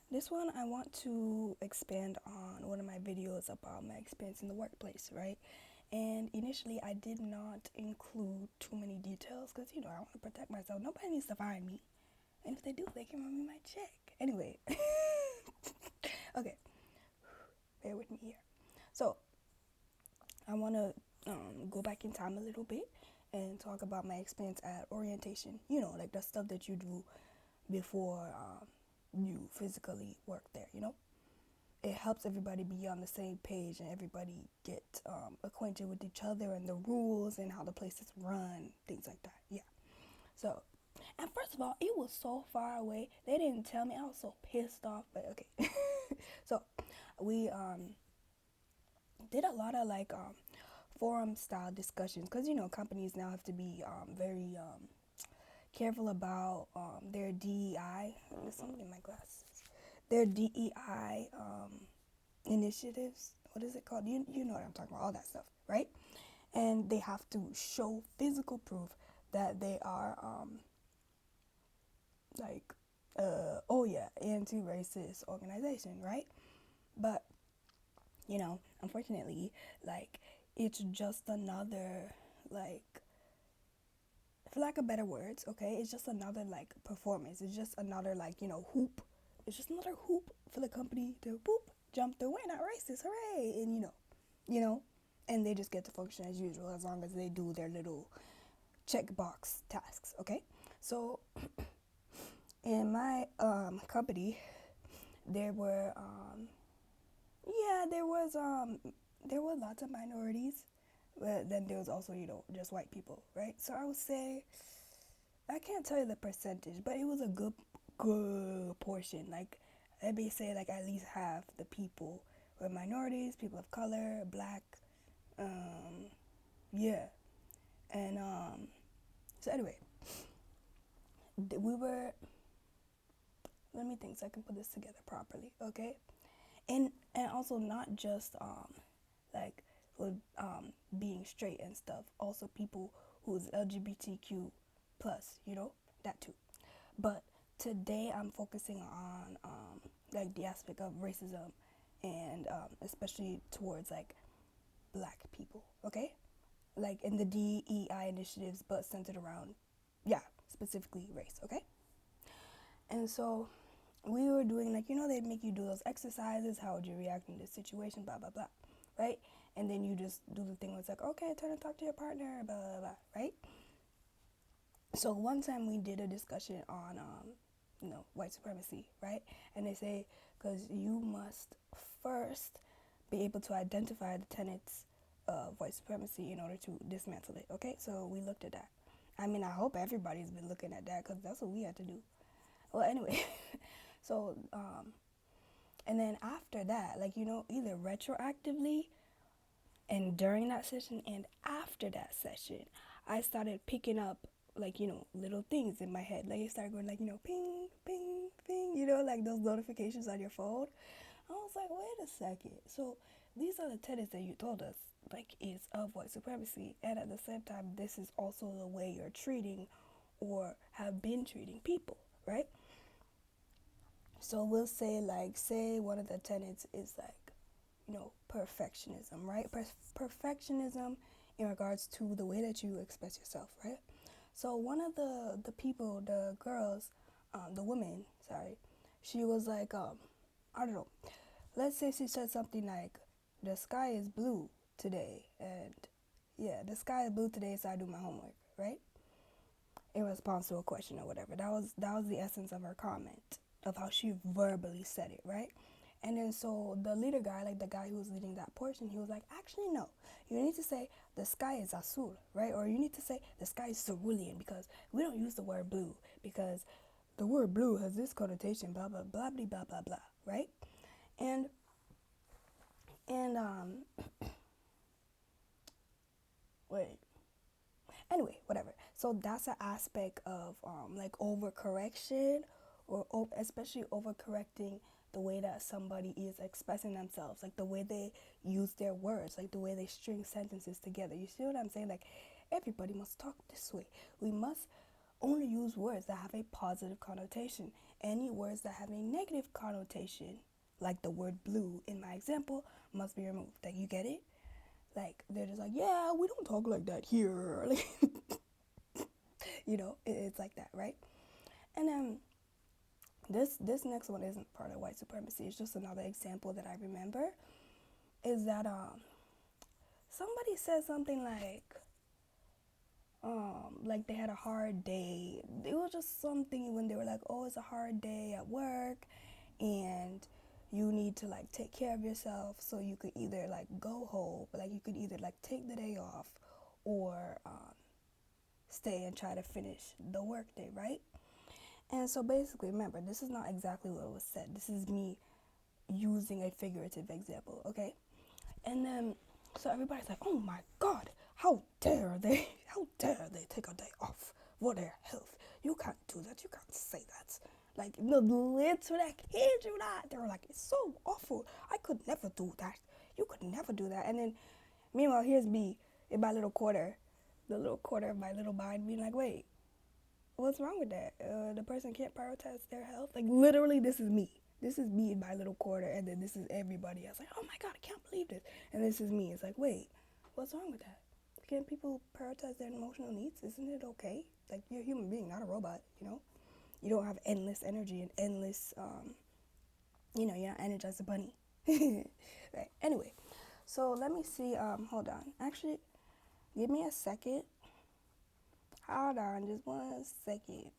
This one I want to expand on one of my videos about my experience in the workplace, right? And initially I did not include too many details because, I want to protect myself. Nobody needs to find me. And if they do, they can run me my check. Anyway, okay, bear with me here. So I want to go back in time a little bit and talk about my experience at orientation. Like the stuff that you do before you physically work there. It helps everybody be on the same page and everybody get acquainted with each other and the rules and how the place is run, things like that. Yeah. So, and first of all, it was so far away. They didn't tell me. I was so pissed off. But okay. So, we did a lot of like forum style discussions because companies now have to be very careful about their DEI. There's something in my glasses. Their DEI initiatives. What is it called? You know what I'm talking about, all that stuff, right? And they have to show physical proof that they are like oh yeah, anti-racist organization, right? But unfortunately, like it's just another, like, for lack of better words, okay, it's just another like performance. It's just another, like, hoop. It's just another hoop for the company to boop jump through. We're not racist, hooray! And you know, and they just get to function as usual as long as they do their little checkbox tasks. Okay, so in my company, there were yeah, there were lots of minorities, but then there was also just white people, right? So I would say I can't tell you the percentage, but it was a good portion. Like, let me say, like, at least half the people were minorities, people of color, black, um, yeah. And so anyway, we were. Let me think so I can put this together properly, okay? And also not just like with being straight and stuff. Also people who's LGBTQ plus, that too. But today I'm focusing on like the aspect of racism and especially towards like black people, okay? Like in the DEI initiatives, but centered around, yeah, specifically race, okay? And so we were doing, like, they'd make you do those exercises. How would you react in this situation? Blah, blah, blah, right? And then you just do the thing where it's like, okay, turn and talk to your partner, blah, blah, blah, right? So one time we did a discussion on, white supremacy, right? And they say, because you must first be able to identify the tenets of white supremacy in order to dismantle it, okay? So we looked at that. I mean, I hope everybody's been looking at that because that's what we had to do. Well, anyway, so, and then after that, like, either retroactively and during that session and after that session, I started picking up, like, little things in my head. Like, it started going, like, ping, ping, ping, like those notifications on your phone. I was like, wait a second. So these are the tenets that you told us, like, is of white supremacy. And at the same time, this is also the way you're treating or have been treating people, right? So we'll say, like, say one of the tenets is like, perfectionism, right? Perfectionism in regards to the way that you express yourself, right? So one of the people, the girls, the woman, sorry, she was like, I don't know. Let's say she said something like, "The sky is blue today," and yeah, the sky is blue today, so I do my homework, right? In response to a question or whatever. That was the essence of her comment, of how she verbally said it, right? And then so the leader guy, like the guy who was leading that portion, he was like, actually no, you need to say the sky is azul, right? Or you need to say the sky is cerulean, because we don't use the word blue because the word blue has this connotation, blah blah blah blah blah blah blah, right? And and wait, anyway, whatever. So that's an aspect of like overcorrection, or especially overcorrecting the way that somebody is expressing themselves, like the way they use their words, like the way they string sentences together. You see what I'm saying? Like, everybody must talk this way. We must only use words that have a positive connotation. any words that have a negative connotation, like the word blue in my example, must be removed. Like, you get it? Like, they're just like, yeah, we don't talk like that here. Like, it's like that, right? And then this next one isn't part of white supremacy. It's just another example that I remember. Is that somebody said something like they had a hard day. It was just something when they were like, oh, it's a hard day at work, and you need to like take care of yourself, so you could either like go home, like you could either like take the day off, or stay and try to finish the work day, right? And so basically, remember, this is not exactly what was said. This is me using a figurative example, okay? And then, so everybody's like, oh my God, how dare they take a day off for their health? You can't do that. You can't say that. Like, no, literally, I kid you not. They were like, it's so awful. I could never do that. You could never do that. And then, meanwhile, here's me in my little quarter, the little quarter of my little mind being like, wait, what's wrong with that? The person can't prioritize their health? Like, literally, this is me. This is me in my little quarter, and then this is everybody else. Like, oh my God, I can't believe this. And this is me. It's like, wait, what's wrong with that? Can't people prioritize their emotional needs? Isn't it okay? Like, you're a human being, not a robot, you know? You don't have endless energy and endless, you're not energized as a bunny. Right. Anyway, so let me see. Hold on. Actually, give me a second. Hold on, just 1 second.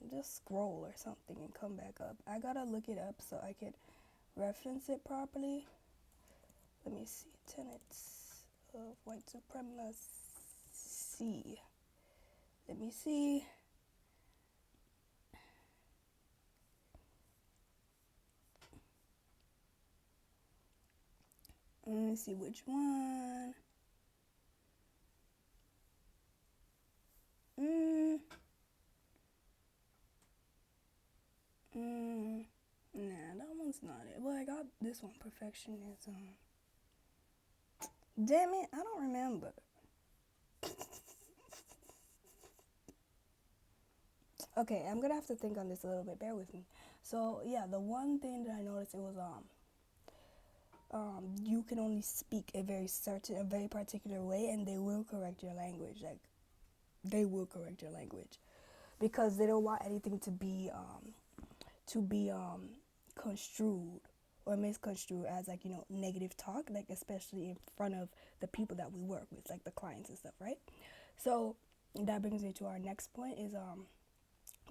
Just scroll or something and come back up. I gotta look it up so I can reference it properly. Let me see. Tenets of white supremacy. Let me see. Let me see which one. Nah, that one's not it. Well, I got this one. Perfectionism. Damn it, I don't remember. Okay, I'm gonna have to think on this a little bit. Bear with me. So yeah, the one thing that I noticed, it was you can only speak a very particular way, and they will correct your language. Like, they will correct your language because they don't want anything to be construed or misconstrued as, like, negative talk, like, especially in front of the people that we work with, like the clients and stuff, right? So that brings me to our next point, is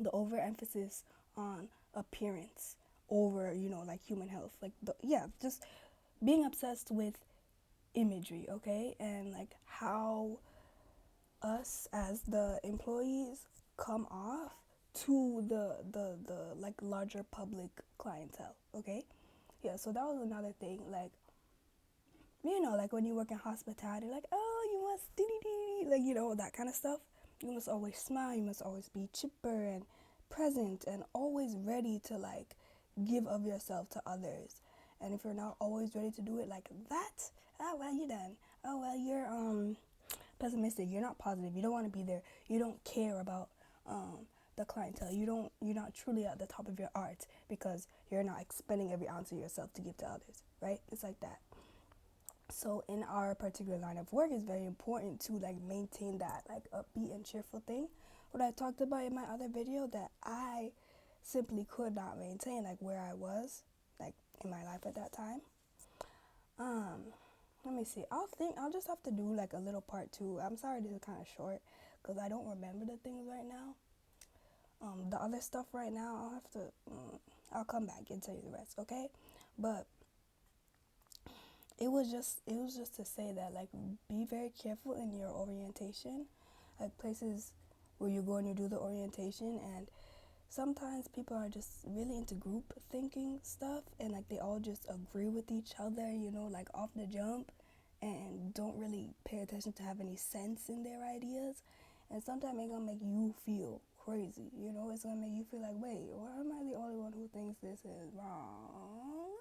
the overemphasis on appearance over, like, human health. Like, just being obsessed with imagery, okay? And like how us as the employees come off to the like larger public clientele, okay? Yeah, so that was another thing. Like, like when you work in hospitality, like, oh, you must like, that kind of stuff. You must always smile, you must always be chipper and present and always ready to like give of yourself to others. And if you're not always ready to do it like that, oh well, you're done. Oh well, you're pessimistic. You're not positive. You don't want to be there. You don't care about the clientele. You're not truly at the top of your art because you're not expending every ounce of yourself to give to others, right? It's like that. So in our particular line of work, it's very important to like maintain that like upbeat and cheerful thing. What I talked about in my other video that I simply could not maintain, like where I was, like in my life at that time. Let me see. I'll just have to do like a little part two. I'm sorry this is kind of short because I don't remember the things right now. The other stuff right now, I'll have to. I'll come back and tell you the rest, okay? But it was just to say that like be very careful in your orientation, like places where you go and you do the orientation, and sometimes people are just really into group thinking stuff and like they all just agree with each other, like off the jump, and don't really pay attention to have any sense in their ideas. And sometimes it's gonna make you feel crazy, it's gonna make you feel like, wait, why am I the only one who thinks this is wrong?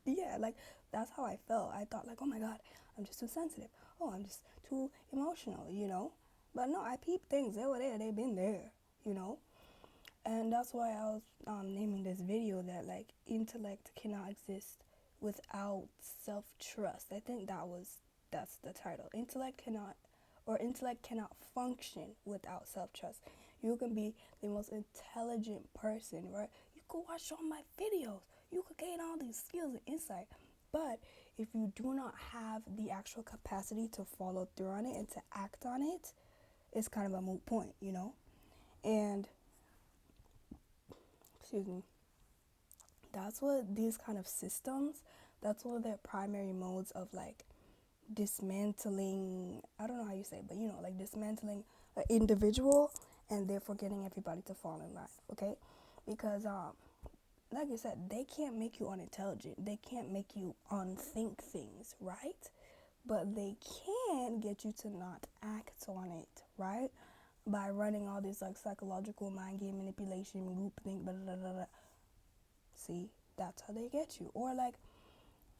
Yeah, like that's how I felt. I thought like, oh my God, I'm just too sensitive. Oh, I'm just too emotional, But no, I peep things. They were there. They've been there, And that's why I was naming this video that like intellect cannot exist without self-trust. I think that's the title. Intellect cannot function without self-trust. You can be the most intelligent person, right? You could watch all my videos. You could gain all these skills and insight. But if you do not have the actual capacity to follow through on it and to act on it, it's kind of a moot point, you know? And excuse me, that's what these kind of systems, that's one of their primary modes of like dismantling, I don't know how you say it, but you know, like dismantling an individual and therefore getting everybody to fall in line, okay? Because like I said, they can't make you unintelligent, they can't make you unthink things, right? But they can get you to not act on it, right? By running all this like psychological mind game manipulation, group think, blah, blah, blah, blah. See, that's how they get you. Or like,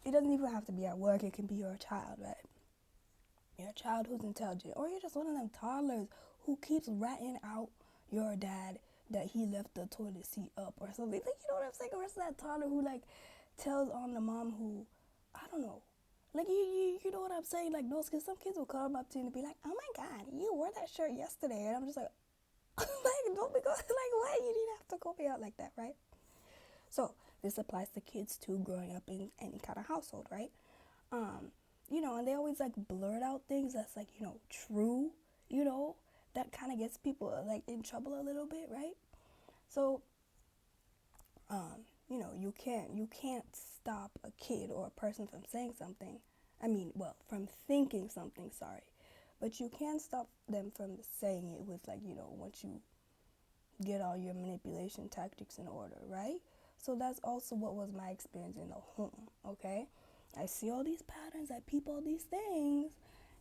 it doesn't even have to be at work, it can be your child, right? Your child who's intelligent, or you're just one of them toddlers who keeps ratting out your dad that he left the toilet seat up or something. Like, you know what I'm saying? Or it's that toddler who like tells on the mom who, I don't know. Like, you know what I'm saying? Like, those kids, some kids will come up to you and be like, oh my God, you wore that shirt yesterday. And I'm just like, like, don't be going, like, why you need to have to call me out like that, right? So, this applies to kids too, growing up in any kind of household, right? You know, and they always like blurt out things that's like, you know, true, you know, that kind of gets people like in trouble a little bit, right? So, you know, you can't stop a kid or a person from saying something. I mean, well, from thinking something, sorry. But you can stop them from saying it with like, you know, once you get all your manipulation tactics in order, right? So that's also what was my experience in the home, okay? I see all these patterns, I peep all these things,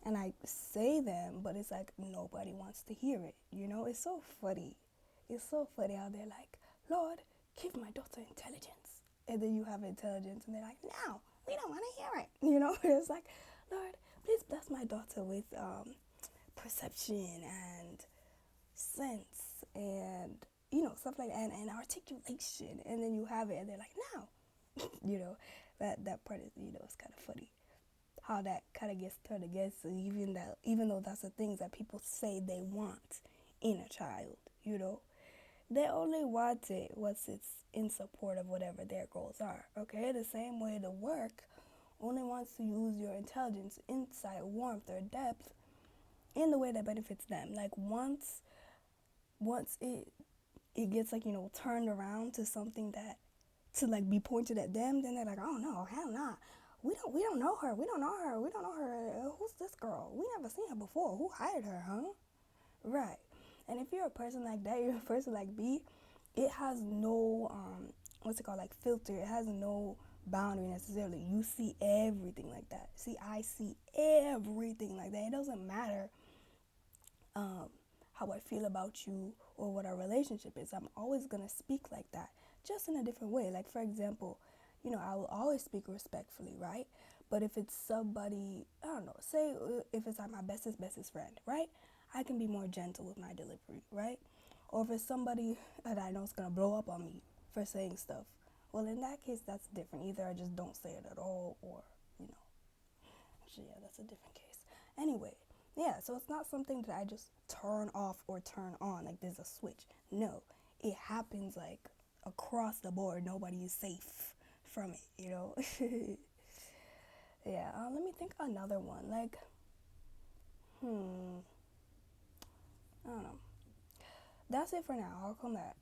and I say them, but it's like nobody wants to hear it, you know? It's so funny. It's so funny how they're like, Lord, give my daughter intelligence. And then you have intelligence, and they're like, no, we don't want to hear it, you know? It's like, Lord, please bless my daughter with perception and sense and, you know, stuff like that, and articulation. And then you have it, and they're like, no. You know, that part is, you know, it's kind of funny how that kind of gets turned against you, even though that's the things that people say they want in a child, you know. They only want it once it's in support of whatever their goals are, okay? The same way the work only wants to use your intelligence, insight, warmth, or depth in the way that benefits them. Like once it gets like, you know, turned around to something that to like be pointed at them, then they're like, oh no, hell nah. We don't know her. We don't know her. Who's this girl? We never seen her before. Who hired her, huh? Right. And if you're a person like that, you're a person like B, it has no what's it called, like filter. It has no boundary necessarily. You see everything like that. See, I see everything like that. It doesn't matter how I feel about you or what our relationship is. I'm always gonna speak like that, just in a different way. Like for example, you know, I will always speak respectfully, right? But if it's somebody, I don't know, say if it's like my bestest friend, right? I can be more gentle with my delivery, right? Or if it's somebody that I know is gonna blow up on me for saying stuff, well, in that case, that's different. Either I just don't say it at all, or, you know, actually, yeah, that's a different case. Anyway, yeah, so it's not something that I just turn off or turn on, like there's a switch. No, it happens like across the board. Nobody is safe from it, you know? Yeah, let me think another one. Like, I don't know. That's it for now. I'll come back.